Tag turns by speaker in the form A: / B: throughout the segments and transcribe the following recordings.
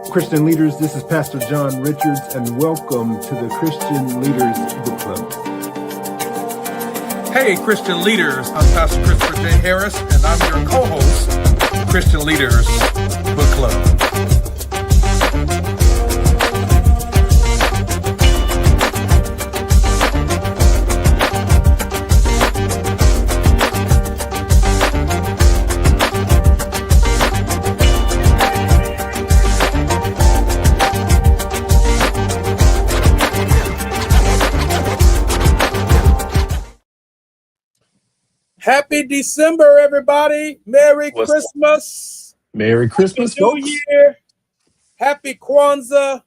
A: Christian leaders, this is Pastor John Richards, and welcome to the Christian Leaders Book Club.
B: Hey, Christian leaders, I'm Pastor Christopher J. Harris, and I'm your co-host of Christian Leaders Book Club. Happy December, everybody. Merry Christmas.
A: Merry Christmas,
B: Happy New
A: folks.
B: Year. Happy Kwanzaa.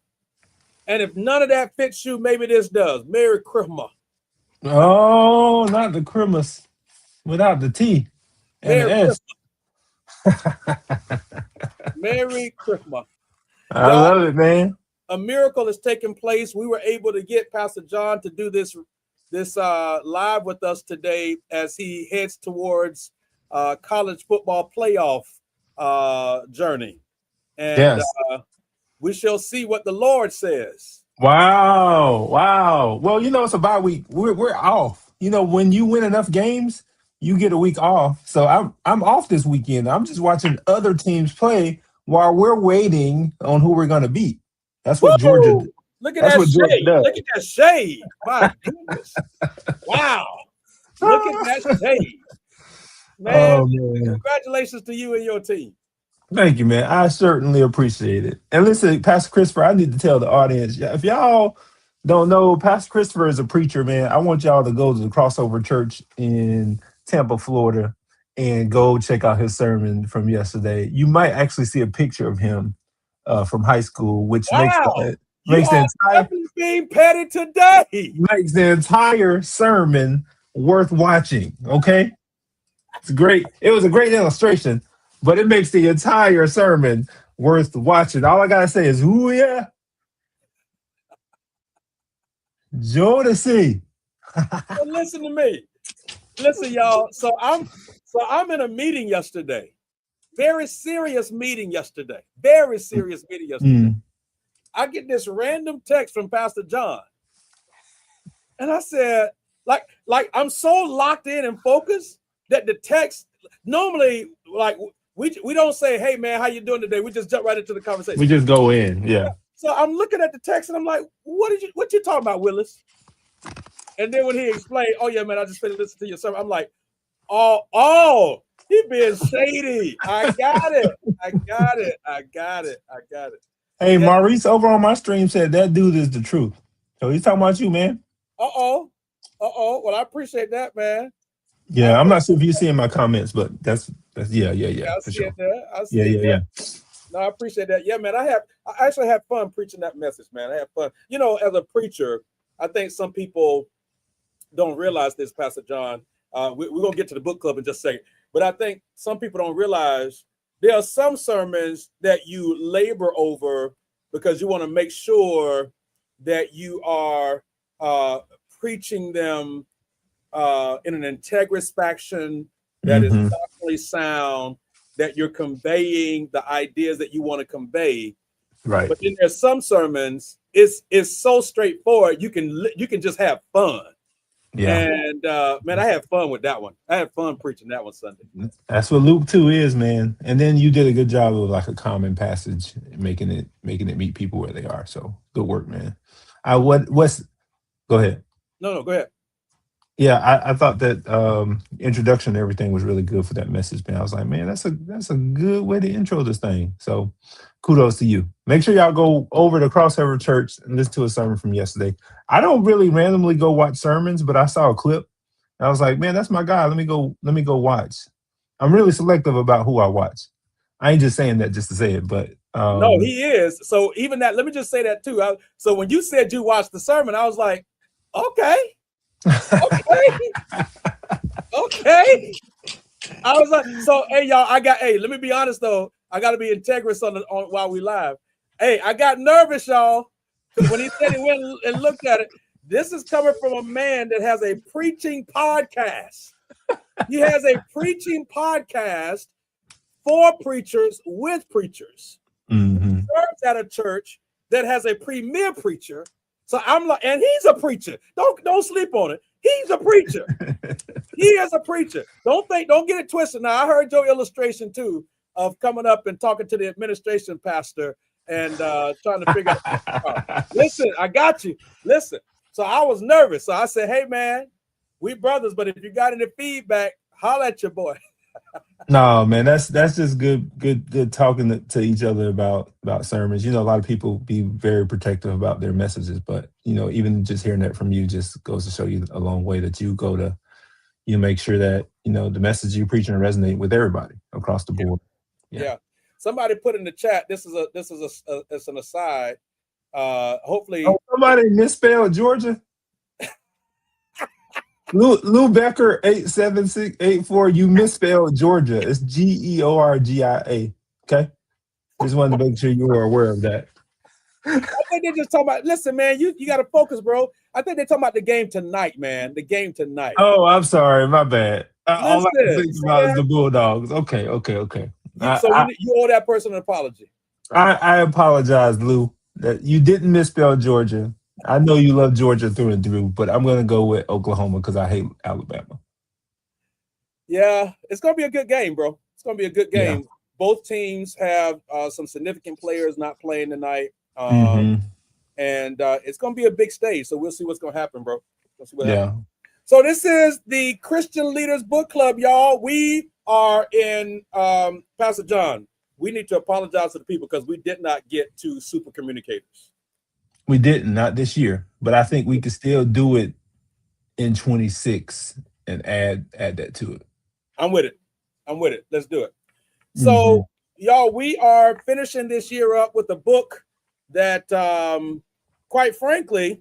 B: And if none of that fits you, maybe this does. Merry Christmas.
A: Oh, not the Christmas without the T and
B: Merry
A: the S.
B: Merry Christmas.
A: I love it, man.
B: A miracle is taking place. We were able to get Pastor John to do this live with us today as he heads towards college football playoff journey. And
A: Yes.
B: We shall see what the Lord says.
A: Wow. Well, it's a bye week. We're off. When you win enough games, you get a week off. So I'm off this weekend. I'm just watching other teams play while we're waiting on who we're going to beat. That's what Georgia.
B: Look at that shade. Look at that shade. My goodness. Wow. Look at that shade. Man, congratulations to you and your team.
A: Thank you, man. I certainly appreciate it. And listen, Pastor Christopher, I need to tell the audience, if y'all don't know, Pastor Christopher is a preacher, man. I want y'all to go to the Crossover Church in Tampa, Florida, and go check out his sermon from yesterday. You might actually see a picture of him from high school, which makes the entire
B: being petty today.
A: Makes the entire sermon worth watching. Okay, it's great. It was a great illustration, but it makes the entire sermon worth watching. All I gotta say is, "Ooh yeah, Jodeci."
B: Well, listen to me. Listen, y'all. So I'm in a meeting yesterday. Very serious meeting yesterday. I get this random text from Pastor John. And I said, like I'm so locked in and focused that the text, normally, like we don't say, "Hey man, how you doing today?" We just jump right into the conversation.
A: We just go in, yeah.
B: So I'm looking at the text and I'm like, what you talking about, Willis? And then when he explained, "Oh yeah, man, I just finished listening to your sermon," I'm like, oh, he being shady. I got it.
A: Hey, Maurice over on my stream said that dude is the truth. So he's talking about you, man.
B: Well, I appreciate that, man.
A: Yeah, I'm not sure if you see in my comments, but that's yeah.
B: I
A: for
B: see
A: sure.
B: it there.
A: Yeah.
B: No, I appreciate that. Yeah, man. I actually had fun preaching that message, man. I had fun. As a preacher, I think some people don't realize this, Pastor John. We're gonna get to the book club in just a second, but I think some people don't realize there are some sermons that you labor over because you want to make sure that you are preaching them in an integrous fashion that is doctrinally sound, that you're conveying the ideas that you want to convey.
A: Right.
B: But then there's some sermons, it's so straightforward, you can just have fun.
A: Yeah.
B: And man, I had fun with that one. I had fun preaching that one Sunday.
A: That's what Luke 2 is, man. And then you did a good job of like a common passage, making it meet people where they are. So good work, man. Go ahead.
B: No, go ahead.
A: Yeah, I thought that introduction and everything was really good for that message, man. I was like, man, that's a good way to intro this thing. So kudos to you. Make sure y'all go over to Crossover Church and listen to a sermon from yesterday. I don't really randomly go watch sermons, but I saw a clip. And I was like, man, that's my guy. Let me go watch. I'm really selective about who I watch. I ain't just saying that just to say it, but
B: no, he is. So even that, let me just say that too. So when you said you watched the sermon, I was like, okay. Okay. I was like, so hey y'all, let me be honest though. I gotta be integrous on while we live. Hey, I got nervous, y'all. Because when he said he went and looked at it, this is coming from a man that has a preaching podcast. He has a preaching podcast for preachers with preachers.
A: Mm-hmm.
B: Serves at a church that has a premier preacher. So I'm like, and he's a preacher. Don't sleep on it. He's a preacher. He is a preacher. Don't get it twisted. Now I heard your illustration too of coming up and talking to the administration pastor and trying to figure out. Listen, I got you. Listen. So I was nervous. So I said, hey man, we brothers, but if you got any feedback, holler at your boy.
A: No, man, that's just good talking to each other about sermons. You know, a lot of people be very protective about their messages, but you know, even just hearing that from you just goes to show you a long way that you go to. You make sure that you know the message you preaching resonate with everybody across the board.
B: Yeah. Somebody put in the chat. This is it's an aside. Hopefully,
A: oh, somebody misspelled Georgia. Lou Becker 87684. You misspelled Georgia. It's Georgia. Okay, just wanted to make sure you were aware of that.
B: I think they're just talking about. Listen, man, you got to focus, bro. I think they're talking about the game tonight, man. The game tonight.
A: Oh, I'm sorry, my bad. All I can
B: Listen,
A: think about is the Bulldogs. Okay.
B: You owe that person an apology.
A: I apologize, Lou, that you didn't misspell Georgia. I know you love Georgia through and through, but I'm going to go with Oklahoma because I hate Alabama.
B: Yeah, it's going to be a good game, bro. It's going to be a good game.
A: Yeah.
B: Both teams have some significant players not playing tonight.
A: Mm-hmm.
B: And it's going to be a big stage. So we'll see what's going to happen, bro. We'll see what happens. So this is the Christian Leaders Book Club, y'all. We are in Pastor John. We need to apologize to the people because we did not get to super communicators.
A: We didn't, not this year, but I think we could still do it in 26 and add that to it.
B: I'm with it. Let's do it. So, y'all, we are finishing this year up with a book that, quite frankly,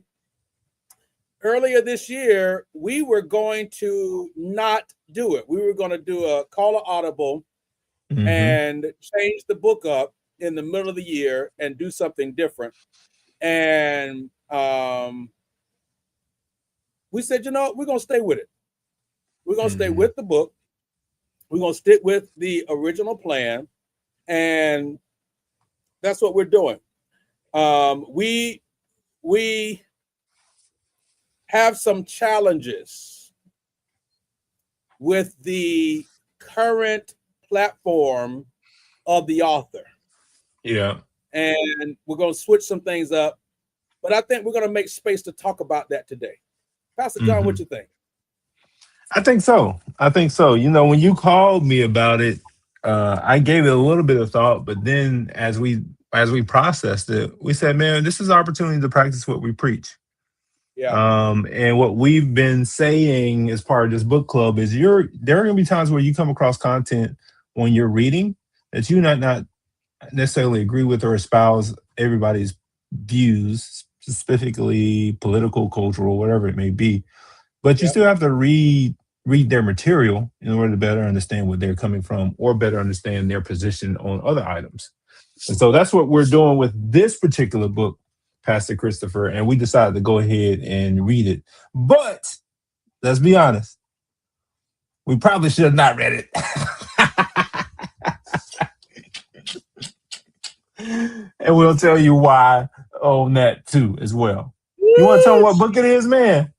B: earlier this year, we were going to not do it. We were going to do a call of audible and change the book up in the middle of the year and do something different. And we said, you know, we're going to stay with it. We're going to stay with the book. We're going to stick with the original plan. And that's what we're doing. We have some challenges with the current platform of the author.
A: Yeah.
B: And we're going to switch some things up. But I think we're going to make space to talk about that today. Pastor John, what you think?
A: I think so. You know, when you called me about it, I gave it a little bit of thought, but then as we processed it, we said, man, this is an opportunity to practice what we preach.
B: Yeah.
A: And what we've been saying as part of this book club is there are going to be times where you come across content when you're reading that you not necessarily agree with or espouse everybody's views, specifically political, cultural, whatever it may be. But you still have to read their material in order to better understand where they're coming from or better understand their position on other items. And so that's what we're doing with this particular book, Pastor Christopher, and we decided to go ahead and read it. But let's be honest, we probably should have not read it. And we'll tell you why on that too as well. You want to tell them what book it is, man?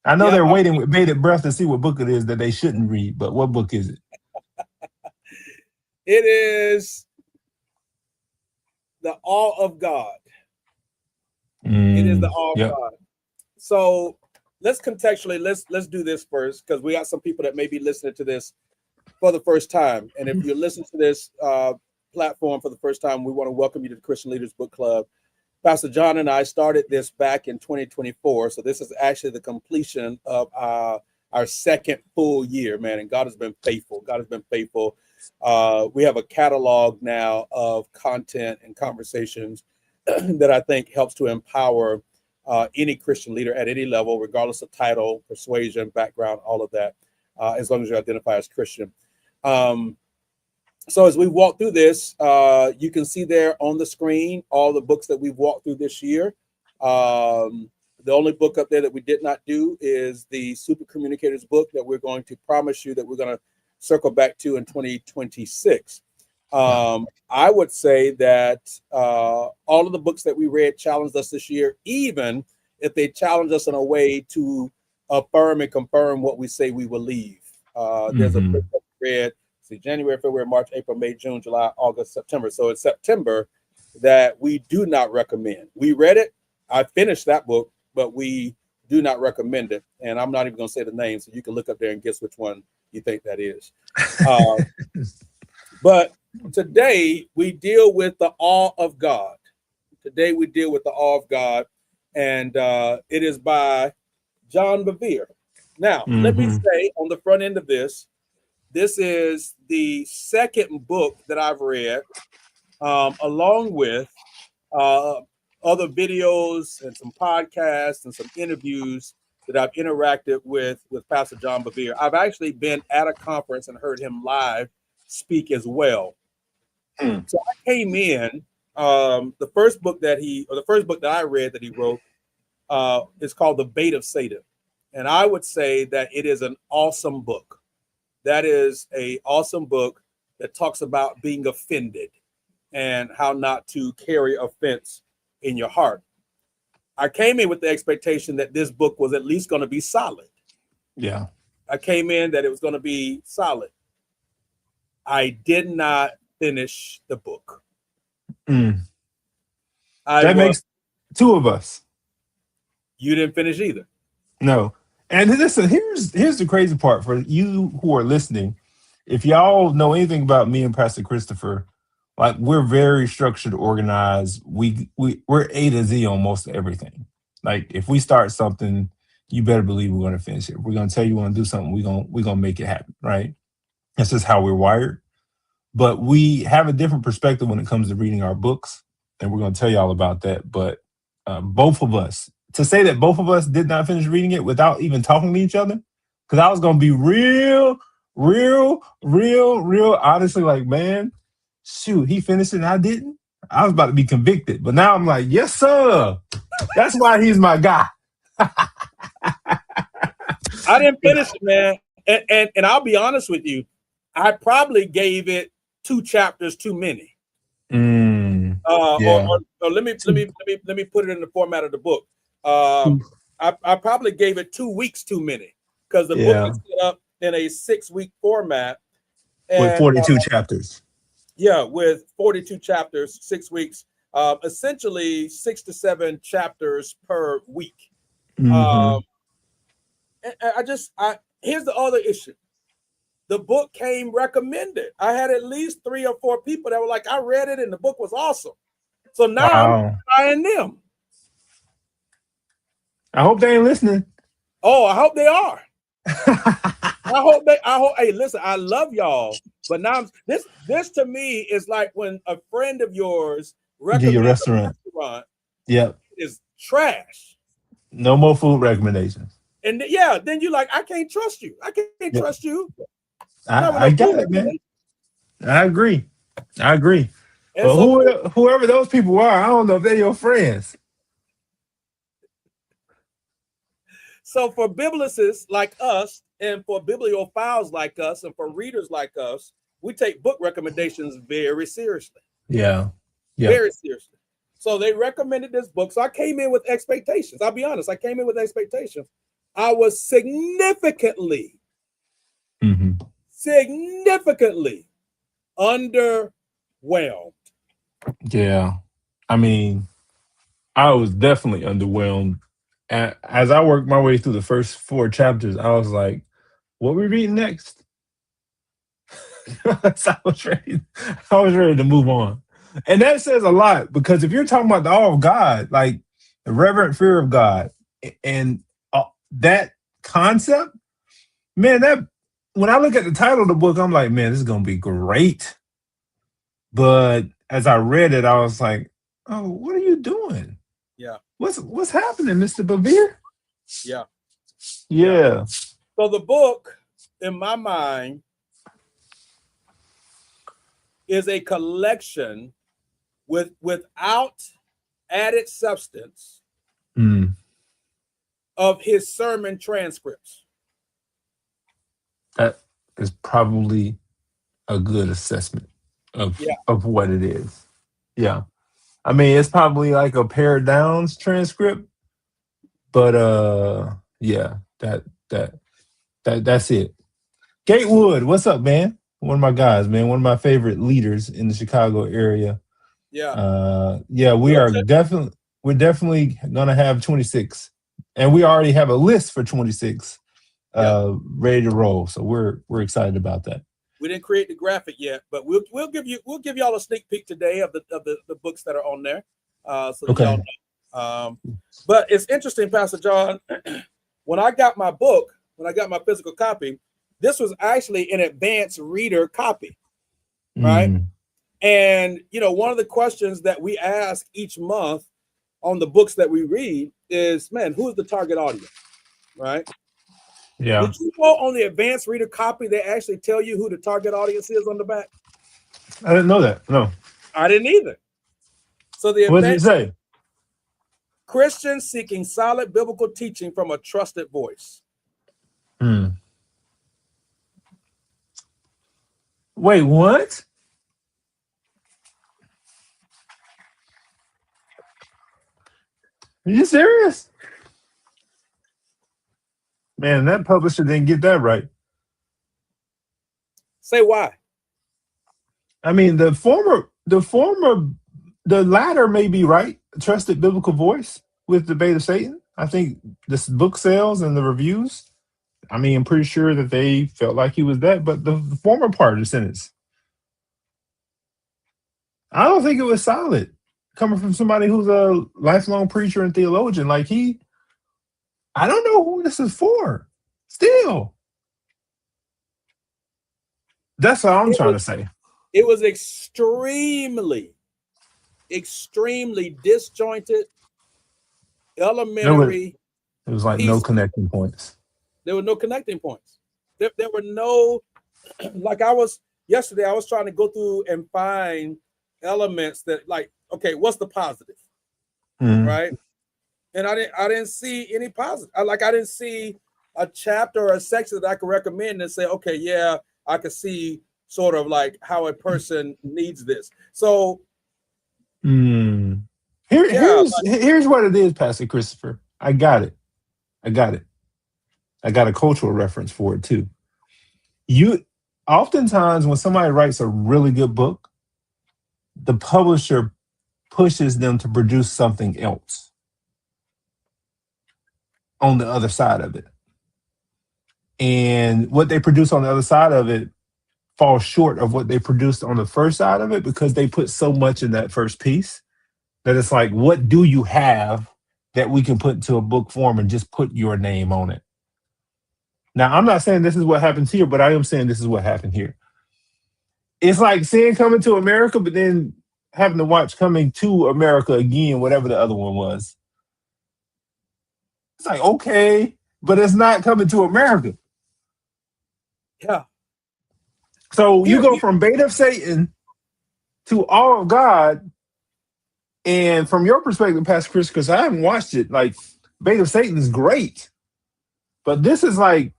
A: I know they're waiting with bated breath to see what book it is that they shouldn't read, but what book is it?
B: It is The Awe of God. It is The Awe of God. So let's contextually, let's do this first, because we got some people that may be listening to this for the first time. And if you're listening to this platform for the first time, we want to welcome you to the Christian Leaders Book Club. Pastor John and I started this back in 2024. So this is actually the completion of our second full year, man. And God has been faithful. We have a catalog now of content and conversations that I think helps to empower any Christian leader at any level, regardless of title, persuasion, background, all of that, as long as you identify as Christian. So as we walk through this, you can see there on the screen all the books that we've walked through this year. The only book up there that we did not do is the Super Communicators book that we're going to promise you that we're going to circle back to in 2026.
A: Yeah.
B: I would say that all of the books that we read challenged us this year, even if they challenge us in a way to affirm and confirm what we say we believe. There's a book
A: Hmm.
B: that we read, see, January, February, March, April, May, June, July, August, September. So it's September that we do not recommend. We read it. I finished that book, but we do not recommend it. And I'm not even going to say the name, so you can look up there and guess which one you think that is. Uh, but today we deal with the awe of God. Today we deal with the awe of God, and it is by John Bevere. Now, let me
A: Hmm.
B: say on the front end of this, this is the second book that I've read, along with uh, other videos and some podcasts and some interviews that I've interacted with Pastor John Bevere. I've actually been at a conference and heard him live speak as well.
A: Hmm.
B: So I came in. The first book that I read that he wrote is called The Bait of Satan, and I would say that it is an awesome book. That is a awesome book that talks about being offended and how not to carry offense in your heart. I came in with the expectation that this book was at least going to be solid.
A: Yeah.
B: I came in that it was going to be solid. I did not finish the book.
A: Mm.
B: I
A: That
B: was
A: makes two of us.
B: You didn't finish either.
A: No. And listen, here's the crazy part for you who are listening. If y'all know anything about me and Pastor Christopher, like we're very structured, organized. We're A to Z on most of everything. Like if we start something, you better believe we're gonna finish it. If we're gonna tell you we want to do something, we're gonna make it happen, right? That's just how we're wired. But we have a different perspective when it comes to reading our books, and we're going to tell you all about that. But both of us, to say that both of us did not finish reading it without even talking to each other, because I was going to be real, honestly, like, man, shoot, he finished it and I didn't. I was about to be convicted, but now I'm like, yes, sir. That's why he's my guy.
B: I didn't finish it, man. And I'll be honest with you, I probably gave it two chapters too many.
A: Mm,
B: Uh, or,
A: yeah.
B: or, or let me put it in the format of the book. Um, I probably gave it 2 weeks too many because the book
A: Yeah.
B: is set up in a 6 week format,
A: With
B: and
A: 42 chapters.
B: yeah, with 42 chapters, 6 weeks, essentially 6 to 7 chapters per week.
A: Hmm.
B: Um, and I here's the other issue. The book came recommended. I had at least 3 or 4 people that were like, I read it and the book was awesome. So now I'm
A: Wow.
B: trying them.
A: I hope they ain't listening.
B: Oh, I hope they are. I hope, hey, listen, I love y'all. But now this to me is like when a friend of yours
A: Get your
B: recommends a
A: restaurant.
B: restaurant,
A: Yep.
B: it is trash.
A: No more food recommendations.
B: And yeah, then you like, I can't trust you. I can't
A: Yep.
B: trust you. Not with
A: I
B: no food
A: got it, man.
B: recommendation.
A: I agree. I agree.
B: And
A: But
B: so
A: whoever those people are, I don't know if they're your friends.
B: So for biblicists like us, and for bibliophiles like us, and for readers like us, we take book recommendations very seriously,
A: Yeah. Yep.
B: very seriously. So they recommended this book. So I came in with expectations. I'll be honest, I came in with expectations. I was
A: Hmm.
B: significantly underwhelmed.
A: Yeah. I mean, I was definitely underwhelmed. As I worked my way through the first four chapters, I was like, what we reading next? So I was ready to move on. And that says a lot because if you're talking about the awe of God, like the reverent fear of God, and that concept, man, that when I look at the title of the book, I'm like, man, this is gonna be great. But as I read it, I was like, oh, what are you doing?
B: Yeah,
A: What's happening, Mr. Bevere?
B: yeah, yeah.
A: Yeah.
B: So the book, in my mind, is a collection without added substance
A: Mm,
B: of his sermon transcripts.
A: that is probably a good assessment.
B: Yeah,
A: of what it is. Yeah. I mean, it's probably like a pared downs transcript, but yeah, that that's it. Gatewood, what's up, man? One of my guys, man, one of my favorite leaders in the Chicago area.
B: yeah.
A: Yeah,
B: We'll check.
A: we're definitely gonna have 26. And we already have a list for 26
B: Yeah,
A: ready to roll. So we're excited about that.
B: we didn't create the graphic yet, but we'll give y'all a sneak peek today of the books that are on there, so that y'all
A: Okay.
B: know. But it's interesting, Pastor John. When I got my book, when I got my physical copy, this was actually an advanced reader copy, right?
A: Mm,
B: And one of the questions that we ask each month on the books that we read is, man, who is the target audience, right?
A: yeah.
B: Did you know on the advanced reader copy they actually tell you who the target audience is on the back?
A: I didn't know that. No.
B: I didn't either. So the
A: What does it
B: advanced
A: say?
B: Christians seeking solid biblical teaching from a trusted voice.
A: Hmm. Wait, what? Are you serious? Man, that publisher didn't get that right.
B: Say why?
A: I mean, the latter may be right. Trusted biblical voice with the bait of Satan. I think this book sales and the reviews. I mean, I'm pretty sure that they felt like he was that, but the former part of the sentence, I don't think it was solid. Coming from somebody who's a lifelong preacher and theologian, I don't know who this is for. Still, that's all I'm
B: It
A: trying
B: was
A: to say.
B: it was extremely disjointed,
A: There was,
B: elementary
A: it was like no
B: piece.
A: connecting points.
B: There were no connecting points. There were no, like I was yesterday, I was trying to go through and find elements that, like, okay, what's the positive,
A: Mhm.
B: right? And I didn't see any positive. I didn't see a chapter or a section that I could recommend and say, okay, yeah, I could see sort of like how a person needs this. So
A: Mm.
B: yeah,
A: Here's what it is, Pastor Christopher. I got it. I got it. I got a cultural reference for it too. You oftentimes when somebody writes a really good book, the publisher pushes them to produce something else on the other side of it. And what they produce on the other side of it falls short of what they produced on the first side of it because they put so much in that first piece that it's like, what do you have that we can put into a book form and just put your name on it? Now, I'm not saying this is what happens here, but I am saying this is what happened here. It's like seeing Coming to America, but then having to watch Coming to America again, whatever the other one was. It's like, okay, but it's not Coming to America.
B: yeah.
A: So you
B: Here,
A: go from Bait of Satan to All of God. And from your perspective, Pastor Chris, because I haven't watched it, like Bait of Satan is great. But this is like,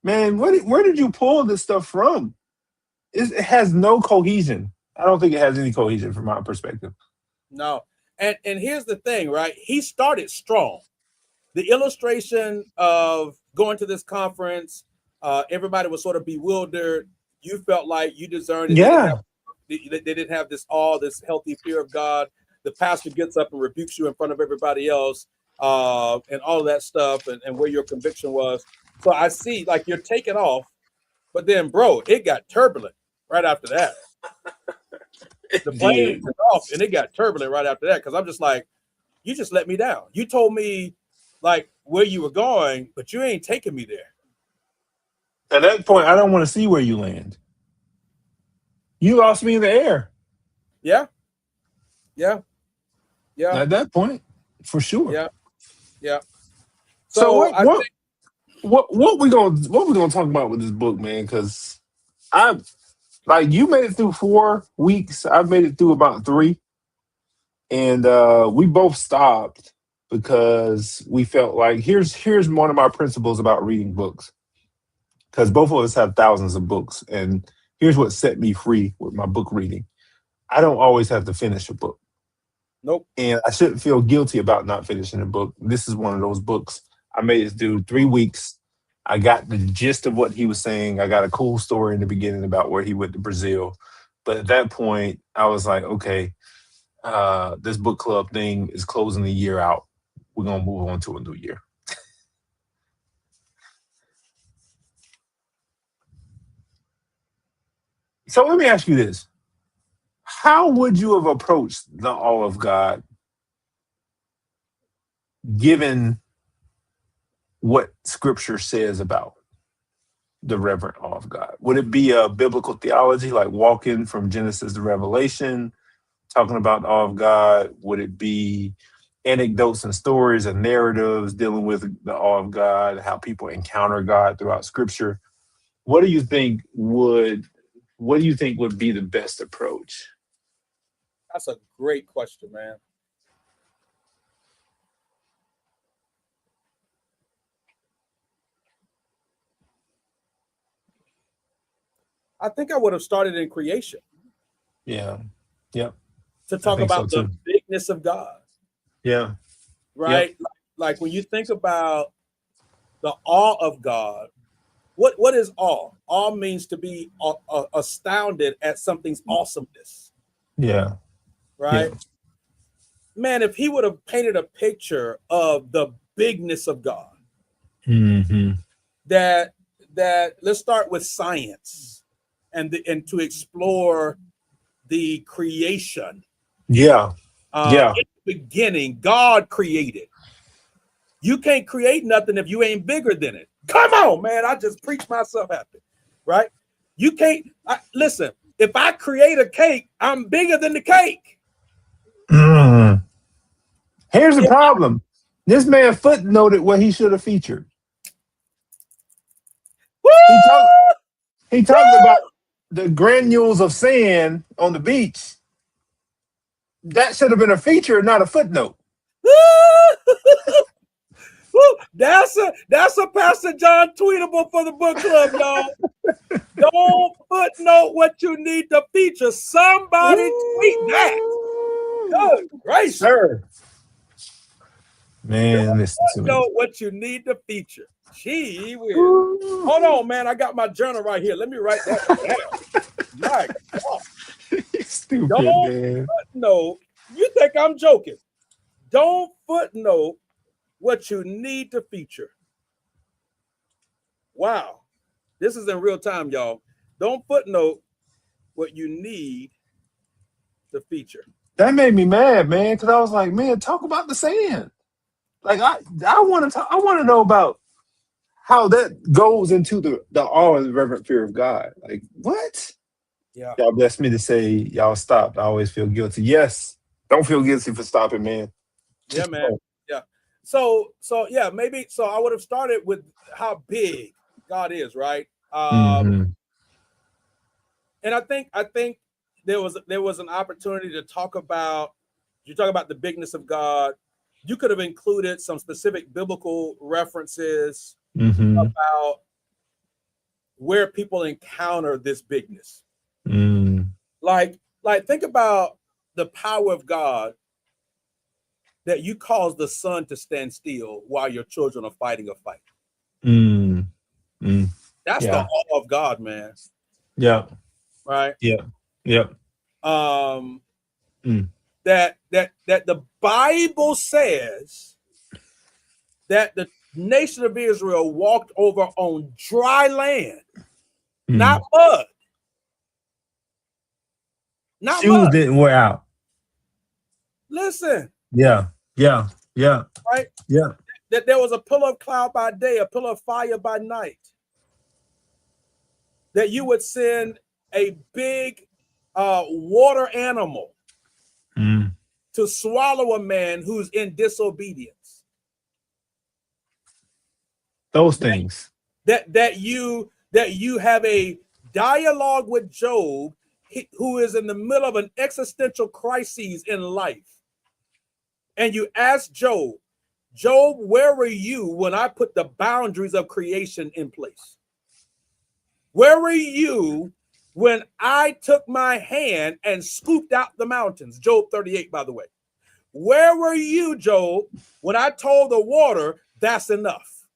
A: man, where did you pull this stuff from? It has no cohesion. I don't think it has any cohesion from my perspective.
B: no, and here's the thing, right? He started strong. The illustration of going to this conference, everybody was sort of bewildered. You felt like you discerned that
A: Yeah.
B: they didn't have this healthy fear of God. The pastor gets up and rebukes you in front of everybody else, and all of that stuff, and where your conviction was. So I see, like, you're taking off, but then, bro, it got turbulent right after that. The plane
A: Did.
B: took off, and it got turbulent right after that because I'm just like, you just let me down. You told me like where you were going, but you ain't taking me there.
A: At that point, I don't want to see where you land. You lost me in the air.
B: Yeah, yeah, yeah,
A: At that point, for sure.
B: yeah, yeah.
A: So
B: So I think,
A: what we gonna talk about with this book, man? Because I like you made it through 4 weeks. I've made it through about three, and we both stopped because we felt like here's one of my principles about reading books. Because both of us have thousands of books, and here's what set me free with my book reading. I don't always have to finish a book.
B: Nope.
A: And I shouldn't feel guilty about not finishing a book. This is one of those books. I made this dude 3 weeks. I got the gist of what he was saying. I got a cool story in the beginning about where he went to Brazil. But at that point, I was like, okay, this book club thing is closing the year out. We're gonna move on to a new year. So let me ask you this. How would you have approached the awe of God given what scripture says about the reverent awe of God? Would it be a biblical theology, like walking from Genesis to Revelation, talking about the awe of God? Would it be anecdotes and stories and narratives dealing with the awe of God, how people encounter God throughout scripture? What do you think would be the best approach?
B: That's a great question, man. I think I would have started in creation.
A: Yeah. Yep.
B: To
A: I
B: talk
A: think so
B: about the
A: too.
B: bigness of God.
A: Yeah.
B: Right? Yep. Like when you think about the awe of God, what is awe? Awe means to be astounded at something's awesomeness.
A: Yeah.
B: Right?
A: Yeah.
B: Man, if he would have painted a picture of the bigness of God,
A: mm-hmm.
B: that let's start with science and to explore the creation.
A: Yeah. Yeah.
B: In the beginning, God created. You can't create nothing if you ain't bigger than it. Come on, man. I just preach myself happy, right? You can't listen. If I create a cake, I'm bigger than the cake.
A: Mm. Here's the problem. This man footnoted what he should have featured.
B: Woo!
A: He talked about the granules of sand on the beach. That should have been a feature, not a footnote.
B: That's a Pastor John tweetable for the book club, y'all. Don't footnote what you need to feature. Somebody tweet that. Good gracious.
A: Sir. Man, listen to me.
B: Know what you need to feature. Gee whiz. Hold on, man. I got my journal right here. Let me write that down. My God.
A: Stupid,
B: Don't
A: man.
B: footnote. You think I'm joking? Don't footnote what you need to feature. Wow. This is in real time, y'all. Don't footnote what you need to feature.
A: That made me mad, man, because I was like, man, talk about the sand. Like I want to know about how that goes into the awe and reverent fear of God. Like, what?
B: Yeah.
A: Y'all blessed me to say y'all stopped. I always feel guilty. Yes. Don't feel guilty for stopping, man.
B: Just man. Don't. Yeah. So yeah, maybe so I would have started with how big God is, right? And I think there was an opportunity to talk about, you talk about the bigness of God. You could have included some specific biblical references about where people encounter this bigness. Like think about the power of God, that you cause the sun to stand still while your children are fighting a fight. That's the awe of God, man.
A: Yeah.
B: Right.
A: Yeah. Yep.
B: That the Bible says that the nation of Israel walked over on dry land, not mud. Not
A: shoes
B: mud.
A: didn't wear out.
B: Listen.
A: Yeah. Yeah. Yeah.
B: Right.
A: Yeah.
B: That there was a pillar of cloud by day, a pillar of fire by night. That you would send a big water animal to swallow a man who's in disobedience.
A: Those things.
B: That you have a dialogue with Job, who is in the middle of an existential crisis in life. And you ask Job, where were you when I put the boundaries of creation in place? Where were you when I took my hand and scooped out the mountains. Job 38, by the way. Where were you, Job, when I told the water that's enough?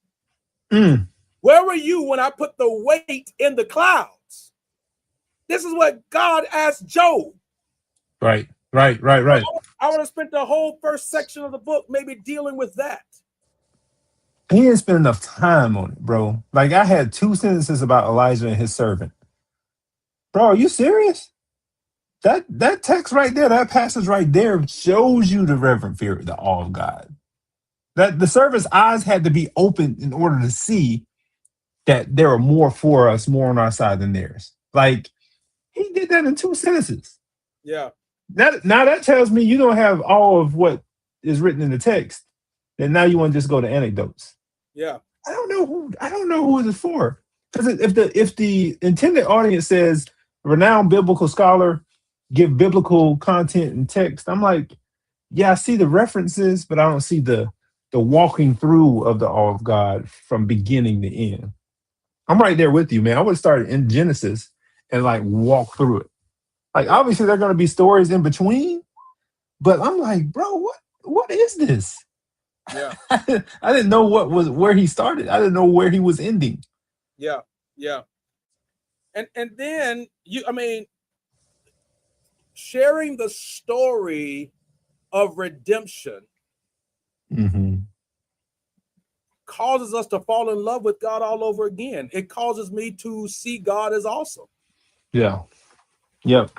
A: Mm.
B: Where were you when I put the weight in the clouds? This is what God asked Job.
A: Right.
B: I would have spent the whole first section of the book maybe dealing with that.
A: He didn't spend enough time on it, bro. Like I had 2 sentences about Elijah and his servant. Bro, are you serious? That text right there, that passage right there shows you the reverent fear, the awe of God. That the servant's eyes had to be open in order to see that there are more for us, more on our side than theirs. Like he did that in 2 sentences.
B: Yeah.
A: That tells me you don't have all of what is written in the text. Then now you want to just go to anecdotes.
B: Yeah.
A: I don't know who it is for. Because if the intended audience says renowned biblical scholar give biblical content and text, I'm like, yeah, I see the references, but I don't see the walking through of the awe of God from beginning to end. I'm right there with you, man. I would have started in Genesis and like walk through it. Like obviously there are going to be stories in between, but I'm like, bro, what is this?
B: Yeah.
A: I didn't know where he started. I didn't know where he was ending.
B: Yeah. Yeah. And then sharing the story of redemption
A: Mm-hmm.
B: causes us to fall in love with God all over again. It causes me to see God as awesome.
A: Yeah. Yep.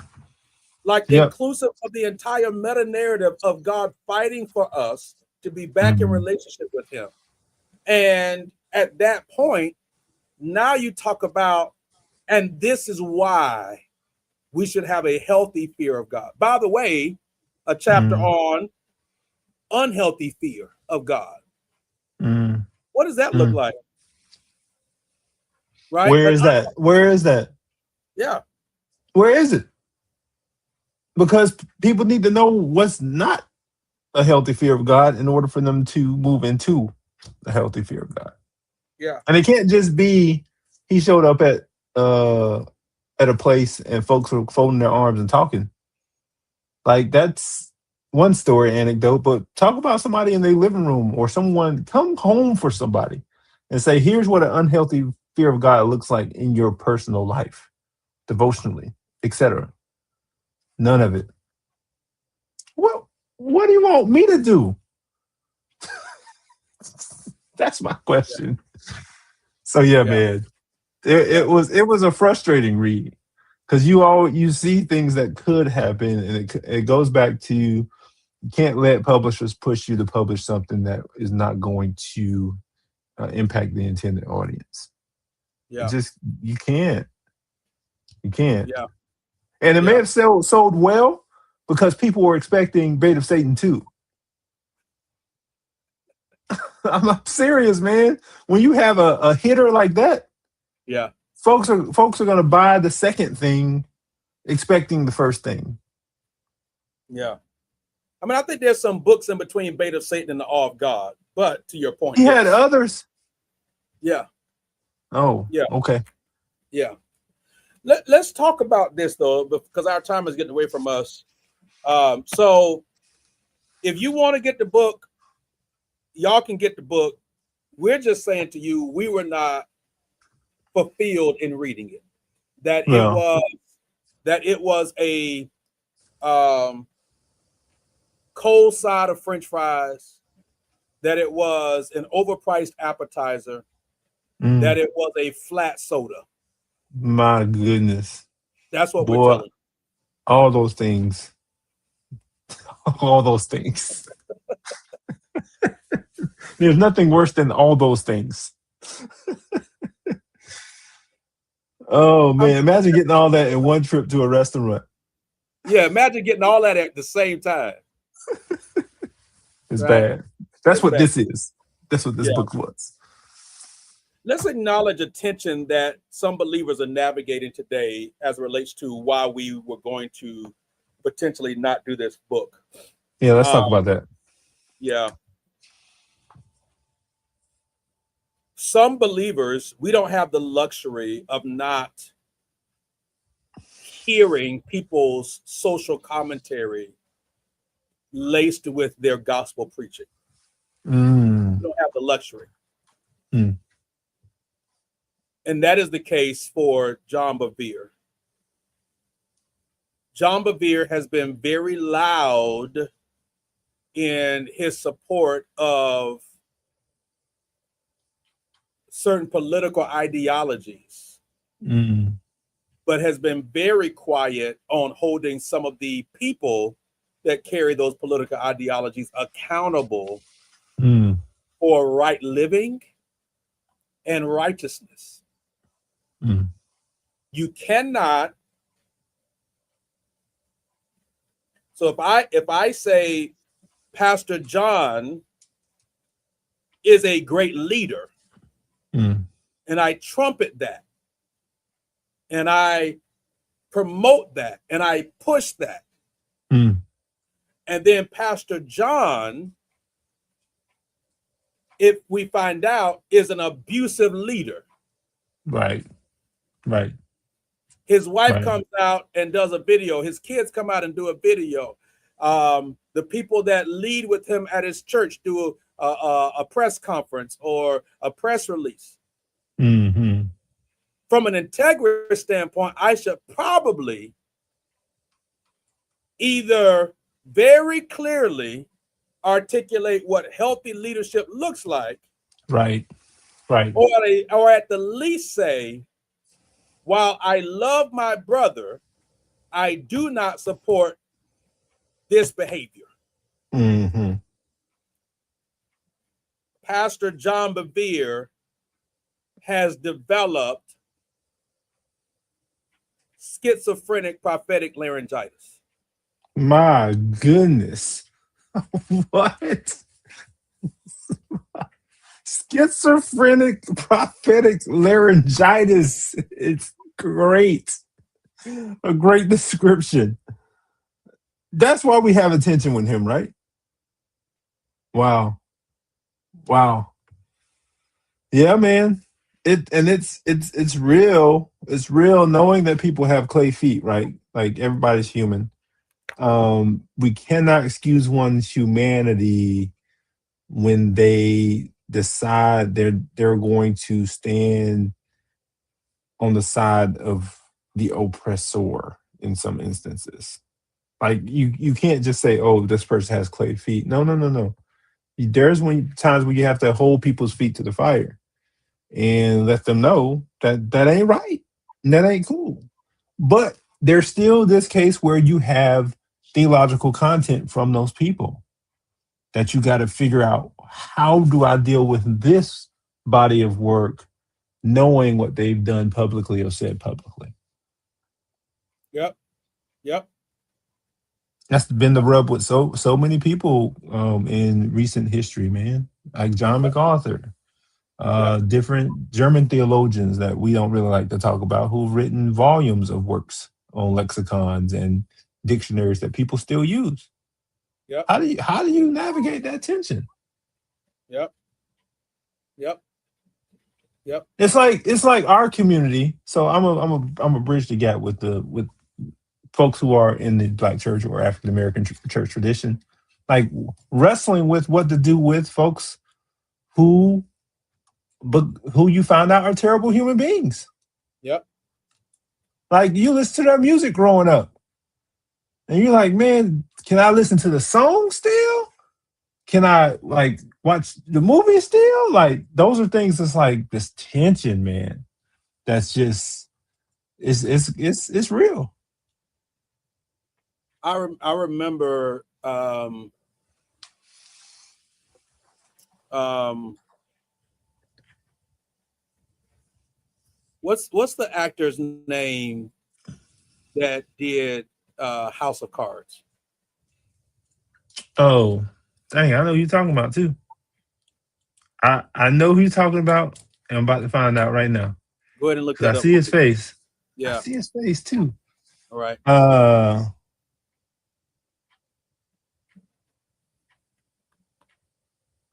B: Like
A: Yep.
B: inclusive of the entire meta narrative of God fighting for us to be back in relationship with him. And at that point, now you talk about, and this is why we should have a healthy fear of God. By the way, a chapter on unhealthy fear of God. What does that look like? Right?
A: Where is that? Where is that?
B: Yeah.
A: Where is it? Because people need to know what's not a healthy fear of God in order for them to move into a healthy fear of God.
B: Yeah.
A: And it can't just be he showed up at a place and folks were folding their arms and talking. Like that's one story anecdote, but talk about somebody in their living room or someone come home for somebody and say, here's what an unhealthy fear of God looks like in your personal life, devotionally, etc. None of it. What do you want me to do? That's my question. So yeah, man, it was a frustrating read because you see things that could happen, and it goes back to you can't let publishers push you to publish something that is not going to impact the intended audience.
B: Yeah.
A: You can't.
B: Yeah.
A: And it may have sold well because people were expecting Bait of Satan 2. I'm serious, man. When you have a hitter like that,
B: yeah,
A: folks are going to buy the second thing, expecting the first thing.
B: Yeah, I mean, I think there's some books in between Bait of Satan and the Awe of God. But to your point,
A: he had others.
B: Yeah.
A: Oh.
B: Yeah.
A: Okay.
B: Yeah. Let's talk about this though, because our time is getting away from us. So, if you want to get the book, y'all can get the book. We're just saying to you, we were not fulfilled in reading it. That it was a cold side of French fries. That it was an overpriced appetizer. That it was a flat soda.
A: My goodness.
B: That's what we're telling you.
A: All those things. All those things. There's nothing worse than all those things. Oh man, imagine getting all that in one trip to a restaurant.
B: Yeah, imagine getting all that at the same time.
A: It's bad. That's what this is. That's what this book was.
B: Let's acknowledge a tension that some believers are navigating today as it relates to why we were going to potentially not do this book.
A: Yeah, let's talk about that.
B: Yeah. Some believers, we don't have the luxury of not hearing people's social commentary laced with their gospel preaching.
A: Mm,
B: You don't have the luxury.
A: mm,
B: And that is the case for John Bevere. John Bevere has been very loud in his support of certain political ideologies,
A: mm,
B: but has been very quiet on holding some of the people that carry those political ideologies accountable
A: mm,
B: for right living and righteousness.
A: mm.
B: You cannot. So if I say Pastor John is a great leader,
A: Mm,
B: and I trumpet that, and I promote that, and I push that,
A: mm.
B: and then Pastor John, if we find out, is an abusive leader.
A: Right, right,
B: His wife
A: right.
B: comes out and does a video. His kids come out and do a video. The people that lead with him at his church do a press conference or a press release.
A: Hmm.
B: From an integrity standpoint, I should probably either very clearly articulate what healthy leadership looks like,
A: Right, right.
B: or at the least say, while I love my brother, I do not support this behavior.
A: Hmm.
B: Pastor John Bevere has developed schizophrenic prophetic laryngitis.
A: My goodness. What? Schizophrenic prophetic laryngitis. It's great. A great description. That's why we have attention with him, right? Wow. Wow. Yeah, man. It's real. It's real knowing that people have clay feet, right? Like everybody's human. We cannot excuse one's humanity when they decide they're going to stand on the side of the oppressor in some instances. Like you can't just say, "Oh, this person has clay feet." No, no, no, no. There's when times when you have to hold people's feet to the fire and let them know that that ain't right. And that ain't cool. But there's still this case where you have theological content from those people that you got to figure out, how do I deal with this body of work knowing what they've done publicly or said publicly.
B: Yep. Yep.
A: That's been the rub with so many people in recent history, man. Like John MacArthur,
B: Yep.
A: different German theologians that we don't really like to talk about, who've written volumes of works on lexicons and dictionaries that people still use.
B: Yep.
A: How do you navigate that tension?
B: Yep. Yep. Yep.
A: It's like our community. So I'm a bridge the gap with folks who are in the Black church or African American church tradition, like wrestling with what to do with folks who, but who you found out are terrible human beings.
B: Yep.
A: Like you listen to their music growing up, and you're like, man, can I listen to the song still? Can I like watch the movie still? Like those are things that's like this tension, man. That's just it's real.
B: I remember um what's the actor's name that did House of Cards?
A: Oh, dang, I know who you're talking about too. I know who you're talking about, and I'm about to find out right now
B: Go ahead and look
A: because I
B: that up
A: see
B: for
A: his
B: me.
A: face. I
B: Yeah.
A: see his face too.
B: All right.
A: Uh,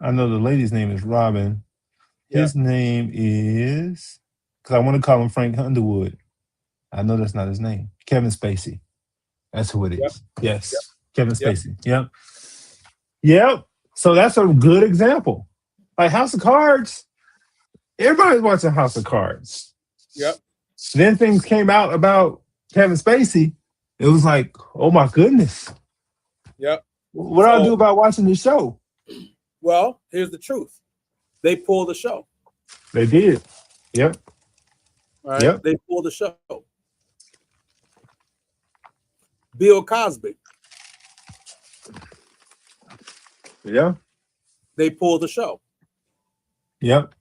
A: I know the lady's name is Robin.
B: Yeah.
A: His name is, because I want to call him Frank Underwood. I know that's not his name. Kevin Spacey. That's who it
B: Yep.
A: is. Yes. Kevin
B: Yep.
A: Spacey. Yep. Yep. So that's a good example. Like House of Cards, everybody's watching House of Cards.
B: Yep.
A: Then things came out about Kevin Spacey. It was like, oh my goodness.
B: Yep.
A: What do I do about watching this show?
B: Well, here's the truth. They pulled the show.
A: They did. Yep.
B: All right.
A: Yep.
B: They pulled the show. Bill Cosby.
A: Yeah.
B: They pulled the show.
A: Yep.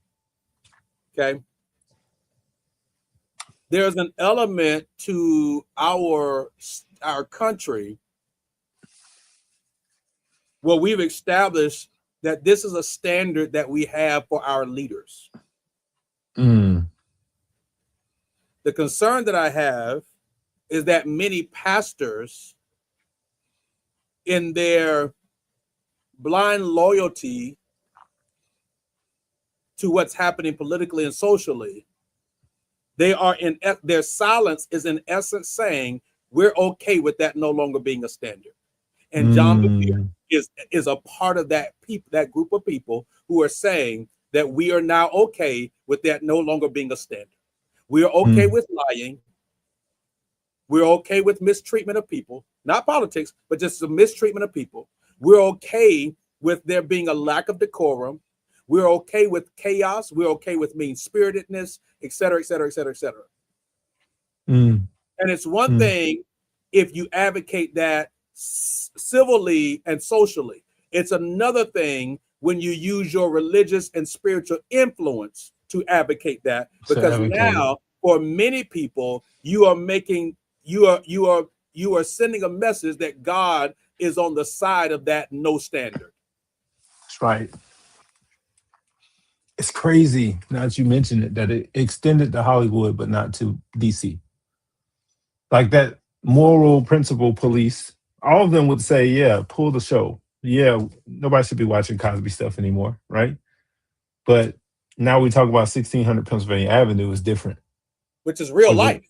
B: Okay. There's an element to our country where we've established that this is a standard that we have for our leaders.
A: Mm.
B: The concern that I have is that many pastors, in their blind loyalty to what's happening politically and socially, their silence is in essence saying we're okay with that no longer being a standard. And John Bevere is a part of that group of people who are saying that we are now okay with that no longer being a standard. We are okay with lying. We're okay with mistreatment of people, not politics, but just the mistreatment of people. We're okay with there being a lack of decorum. We're okay with chaos. We're okay with mean-spiritedness, et cetera, et cetera, et cetera, et cetera. And it's one thing if you advocate that civilly and socially. It's another thing when you use your religious and spiritual influence to advocate that, because now for many people you are sending a message that God is on the side of that no standard.
A: That's right. It's crazy now that you mentioned it, that it extended to Hollywood but not to DC. Like that moral principle police, all of them would say, yeah, pull the show. Yeah, nobody should be watching Cosby stuff anymore, right? But now we talk about 1600 Pennsylvania Avenue is different.
B: Which is real life.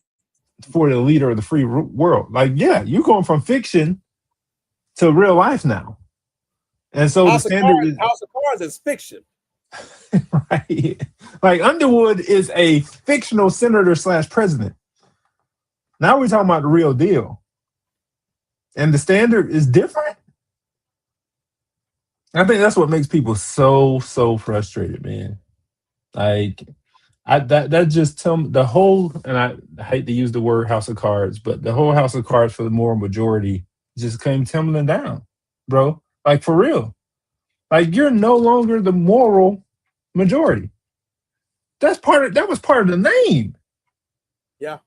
A: For the leader of the free world. Like, yeah, you're going from fiction to real life now. And so
B: House
A: the standard
B: House of Cards is fiction.
A: Right. Like Underwood is a fictional senator / president. Now we're talking about the real deal. And the standard is different. I think that's what makes people so frustrated, man. Like that just tell me the whole, and I hate to use the word House of Cards, but the whole House of Cards for the moral majority just came tumbling down, bro. Like for real. Like you're no longer the moral majority. That was part of the name.
B: Yeah.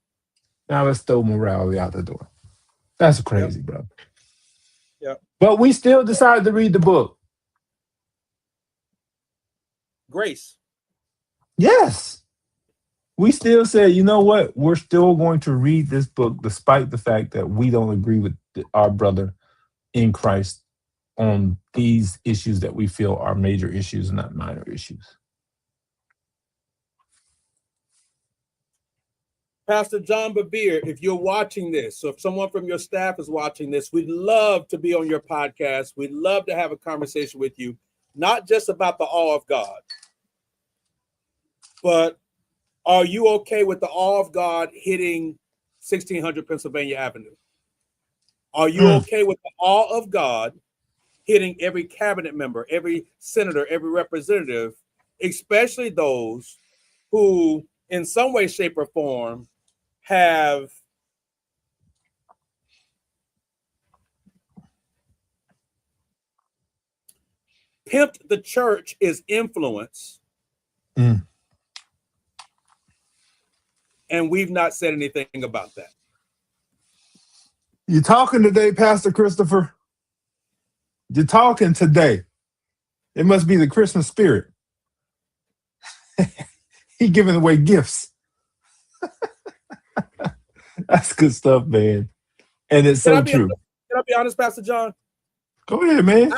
A: Now let's throw morality out the door. That's crazy, bro.
B: Yeah.
A: But we still decided to read the book.
B: Grace.
A: Yes. We still said, you know what? We're still going to read this book despite the fact that we don't agree with our brother in Christ on these issues that we feel are major issues, not minor issues.
B: Pastor John Bevere, if you're watching this, so if someone from your staff is watching this, we'd love to be on your podcast. We'd love to have a conversation with you, not just about the awe of God, but are you okay with the awe of God hitting 1600 Pennsylvania Avenue? Are you okay with the awe of God hitting every cabinet member, every senator, every representative, especially those who in some way, shape, or form have pimped the church is influence, and we've not said anything about that?
A: You're talking today, Pastor Christopher. You're talking today. It must be the Christmas spirit. He giving away gifts. That's good stuff, man. And it's so true.
B: Can I be honest, Pastor John?
A: Go ahead, man.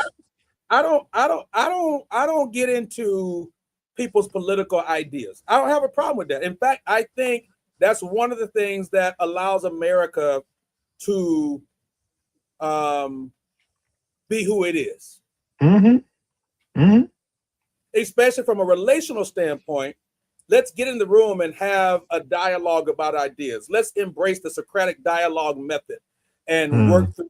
B: I don't get into people's political ideas. I don't have a problem with that. In fact, I think That's one of the things that allows America to be who it is.
A: Mm-hmm. Mm-hmm.
B: Especially from a relational standpoint, let's get in the room and have a dialogue about ideas. Let's embrace the Socratic dialogue method and work through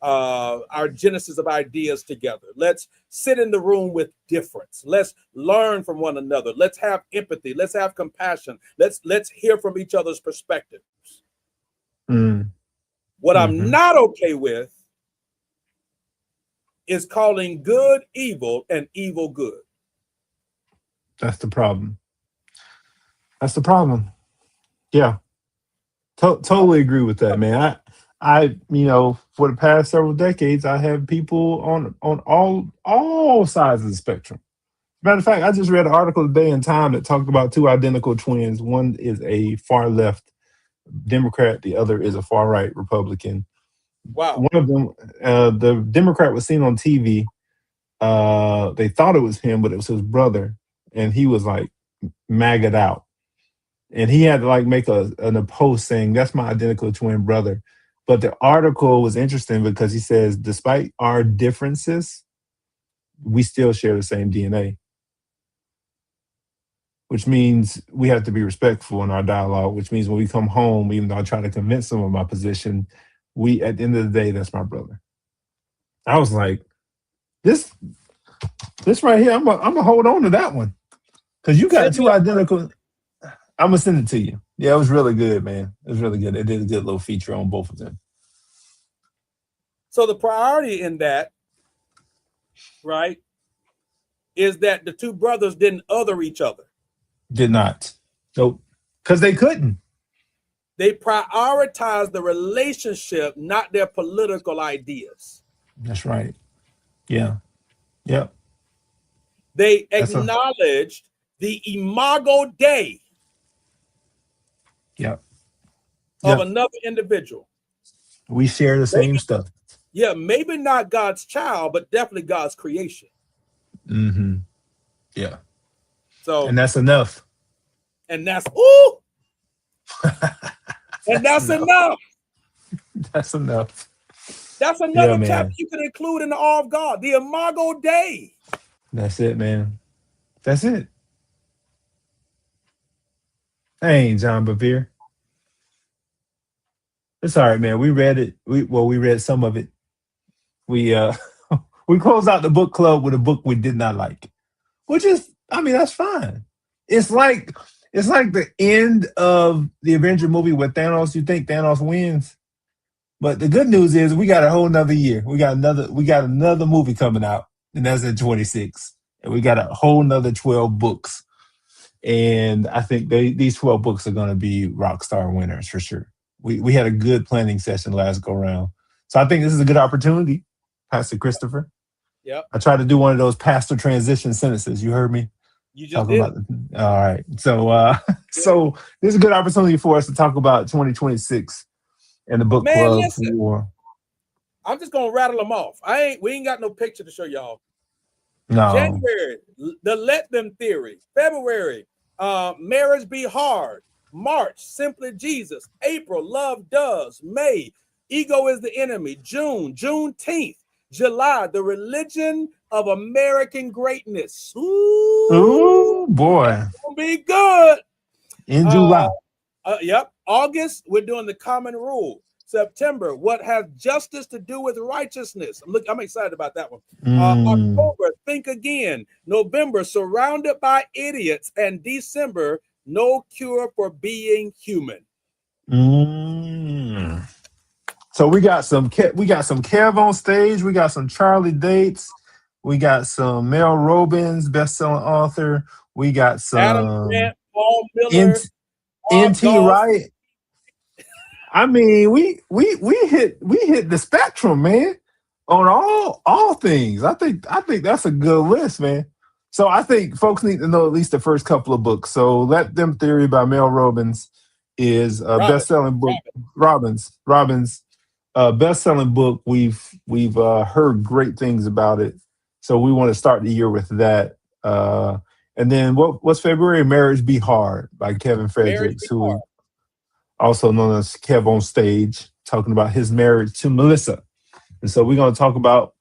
B: our genesis of ideas together. Let's sit in the room with difference. Let's learn from one another. Let's have empathy. Let's have compassion. Let's hear from each other's perspectives. What I'm not okay with is calling good evil and evil good.
A: That's the problem. That's the problem. Yeah. Totally agree with that, man. For the past several decades, I have people on all sides of the spectrum. Matter of fact, I just read an article today in Time that talked about two identical twins. One is a far left Democrat, the other is a far right Republican.
B: Wow.
A: One of them, the Democrat was seen on TV. They thought it was him, but it was his brother, and he was like maggot out. And he had to like make a post saying, "That's my identical twin brother." But the article was interesting because he says, despite our differences, we still share the same DNA, which means we have to be respectful in our dialogue, which means when we come home, even though I try to convince them of my position, at the end of the day, that's my brother. I was like, this right here, I'm gonna hold on to that one. Because you got two identical. I'm gonna send it to you. Yeah, it was really good, man. It was really good. They did a good little feature on both of them.
B: So the priority in that, right, is that the two brothers didn't other each other.
A: Did not. Nope. Because they couldn't.
B: They prioritized the relationship, not their political ideas.
A: That's right. Yeah. Yep.
B: They acknowledged the imago Dei of another individual.
A: We share the same stuff.
B: Yeah, maybe not God's child, but definitely God's creation.
A: Mm-hmm. Yeah.
B: So,
A: and that's enough.
B: And that's and that's enough.
A: That's enough.
B: That's another chapter you can include in the Awe of God, the Imago Dei.
A: That's it, man. That's it. Hey, John Bevere. It's all right, man. We read it. We read some of it. We we closed out the book club with a book we did not like, which is, I mean, that's fine. It's like the end of the Avenger movie with Thanos. You think Thanos wins, but the good news is we got a whole nother year. We got another movie coming out, and that's in 26, and we got a whole nother 12 books. And I think these 12 books are going to be Rockstar winners for sure. We had a good planning session last go round. So I think this is a good opportunity, Pastor Christopher.
B: Yep.
A: I tried to do one of those pastor transition sentences. You heard me?
B: You just did.
A: All right. So so this is a good opportunity for us to talk about 2026 and the book club.
B: Listen, I'm just gonna rattle them off. We ain't got no picture to show y'all.
A: No.
B: January, the Let Them Theory. February, Marriage Be Hard. March, Simply Jesus. April, Love Does. May, Ego is the Enemy. June, Juneteenth. July, The Religion of American Greatness.
A: Ooh boy.
B: It's gonna be good.
A: In July.
B: Yep. August, we're doing The Common Rule. September, What Has Justice to Do with Righteousness? I'm excited about that one. October, Think Again. November, Surrounded by Idiots. And December, No Cure for Being Human.
A: So we got some Kev on stage. We got some Charlie Dates. We got some Mel Robbins, best-selling author. We got some
B: Adam Grant, Paul Miller,
A: NT Wright. I mean, we hit the spectrum, man, on all things. I think that's a good list, man. So I think folks need to know at least the first couple of books. So Let Them Theory by Mel Robbins is a best-selling book. Robbins, best-selling book. We've heard great things about it. So we want to start the year with that. And then what's February? Marriage Be Hard by Kevin Fredericks, who also known as Kev on Stage, talking about his marriage to Melissa. And so we're going to talk about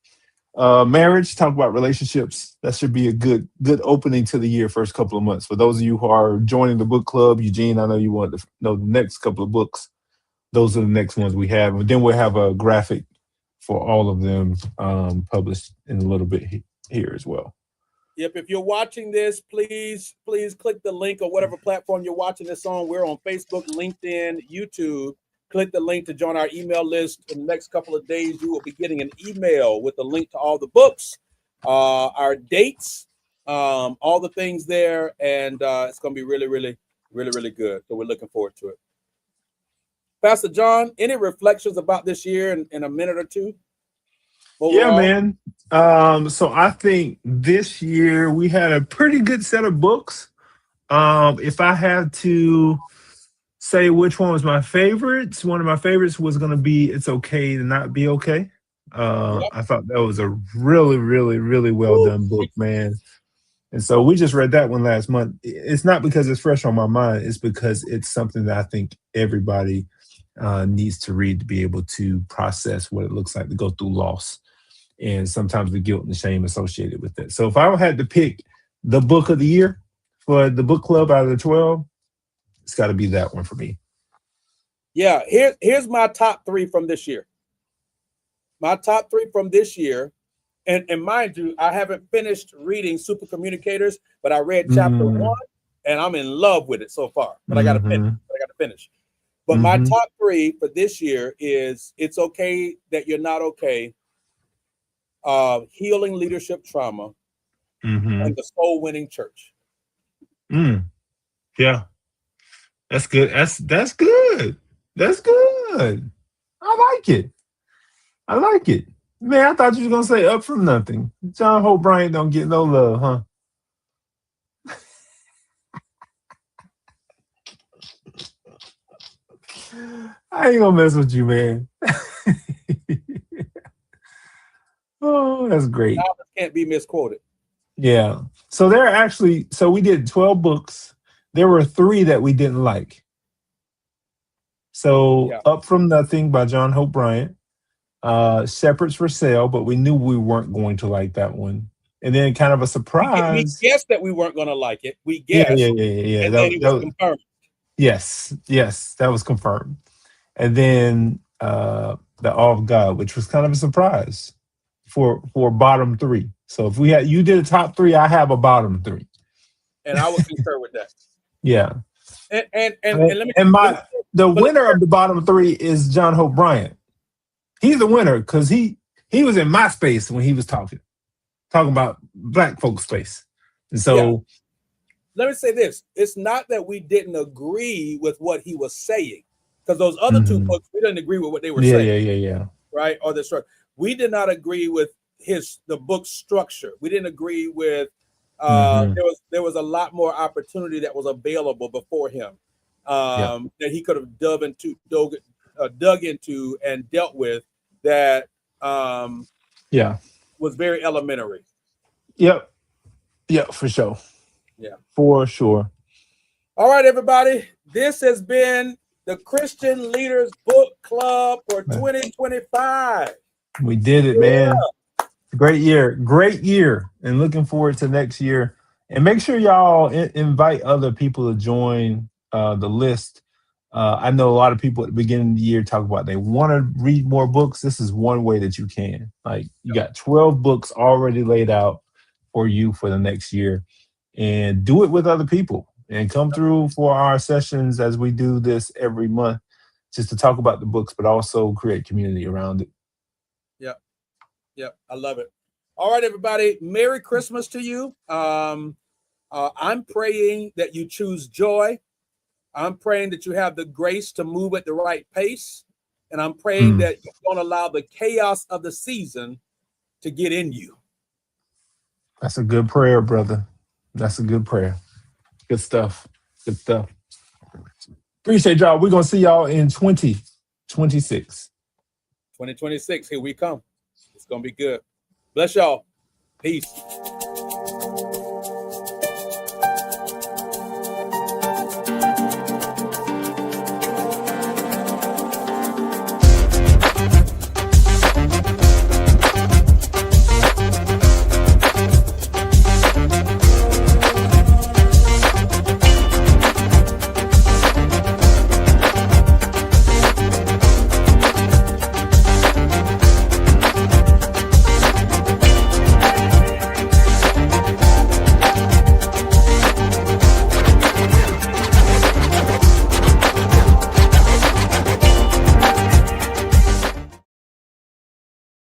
A: marriage, talk about relationships. That should be a good opening to the year, first couple of months. For those of you who are joining the book club, Eugene, I know you want to know the next couple of books. Those are the next ones we have. And then we'll have a graphic for all of them published in a little bit here as well.
B: Yep. If you're watching this, please click the link or whatever platform you're watching this on. We're on Facebook, LinkedIn, YouTube. Click the link to join our email list. In the next couple of days, you will be getting an email with the link to all the books, our dates, all the things there. And it's going to be really, really, really, really good. So we're looking forward to it. Pastor John, any reflections about this year in a minute or two?
A: Overall? Yeah, man. So I think this year we had a pretty good set of books. If I had to say which one was my favorites, one of my favorites was going to be It's Okay to Not Be Okay. I thought that was a really, really, really well done book, man. And so we just read that one last month. It's not because it's fresh on my mind. It's because it's something that I think everybody needs to read to be able to process what it looks like to go through loss and sometimes the guilt and the shame associated with it. So if I had to pick the book of the year for the book club out of the 12, it's got to be that one for me.
B: Yeah, here's my top 3 from this year. My top 3 from this year, and mind you, I haven't finished reading Super Communicators, but I read chapter 1, and I'm in love with it so far. But I got to finish. But my top 3 for this year is It's Okay That You're Not Okay, Healing Leadership Trauma, and The Soul Winning Church.
A: Yeah. That's good. That's good. That's good. I like it. Man, I thought you were gonna say Up From Nothing. John Hope Bryant don't get no love, huh? I ain't gonna mess with you, man. Oh, that's great.
B: Can't be misquoted.
A: Yeah. So we did 12 books. There were 3 that we didn't like. So Up From Nothing by John Hope Bryant, Shepherds for Sale, but we knew we weren't going to like that one. And then kind of a surprise.
B: We guessed that we weren't going to like it. We guessed.
A: Yeah.
B: And then it was confirmed.
A: Yes, that was confirmed. And then The Awe of God, which was kind of a surprise for bottom 3. So if you did a top 3, I have a bottom 3.
B: And I would concur with that.
A: Yeah.
B: And
A: the winner of the bottom 3 is John Hope Bryant. He's the winner because he was in my space when he was talking about Black folks' space. And so
B: let me say this. It's not that we didn't agree with what he was saying, because those other 2 books, we didn't agree with what they were saying.
A: Yeah.
B: Right? Or the structure. We did not agree with the book structure. We didn't agree with there was a lot more opportunity that was available before him that he could have dug into and dealt with that was very elementary.
A: Yep, for sure.
B: Yeah, for
A: sure.
B: All right, everybody. This has been the Christian Leaders Book Club for 2025.
A: We did it, man. Great year, and looking forward to next year. And make sure y'all invite other people to join the list. I know a lot of people at the beginning of the year talk about they want to read more books. This is one way that you can. Like, you got 12 books already laid out for you for the next year, and do it with other people. And come through for our sessions as we do this every month, just to talk about the books, but also create community around it.
B: Yep, I love it. All right, everybody. Merry Christmas to you. I'm praying that you choose joy. I'm praying that you have the grace to move at the right pace. And I'm praying that you don't allow the chaos of the season to get in you.
A: That's a good prayer, brother. That's a good prayer. Good stuff. Appreciate y'all. We're going to see y'all in 2026.
B: 2026, here we come. It's going to be good. Bless y'all. Peace.